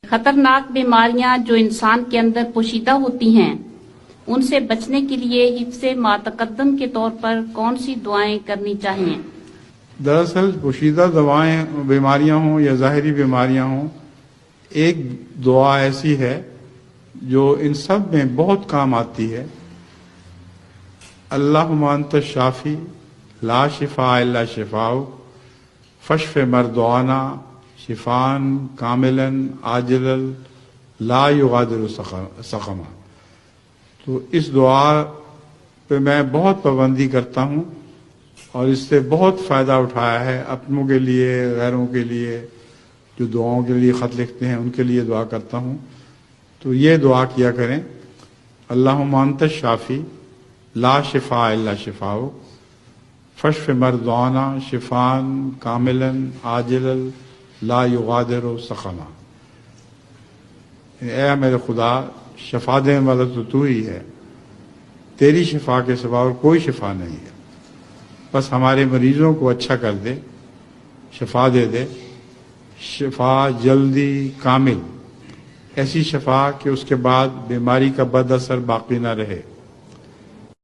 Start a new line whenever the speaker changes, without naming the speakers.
خطرناک بیماریاں جو انسان کے اندر پوشیدہ ہوتی ہیں ان سے بچنے کے لیے حفظ ماتقدم کے طور پر کون سی دعائیں کرنی چاہیے؟
دراصل پوشیدہ بیماریاں ہوں یا ظاہری بیماریاں ہوں، ایک دعا ایسی ہے جو ان سب میں بہت کام آتی ہے۔ اللہم انت الشافی لا شفاء الا شفاؤک فاشف مرضانا شفاء کاملا عاجلا لا یغادر سقما۔ تو اس دعا پہ میں بہت پابندی کرتا ہوں اور اس سے بہت فائدہ اٹھایا ہے، اپنوں کے لیے، غیروں کے لیے، جو دعاؤں کے لیے خط لکھتے ہیں ان کے لیے دعا کرتا ہوں۔ تو یہ دعا کیا کریں، اللہم انت الشافی لا شفاء الا شفاؤک فاشف مرضانا شفاء کاملا عاجلا لا یغادر سقما۔ اے میرے خدا، شفا دینے والا تو ہی ہے، تیری شفا کے سوا اور کوئی شفا نہیں ہے، بس ہمارے مریضوں کو اچھا کر دے، شفا دے دے، شفا جلدی کامل، ایسی شفا کہ اس کے بعد بیماری کا بد اثر باقی نہ رہے۔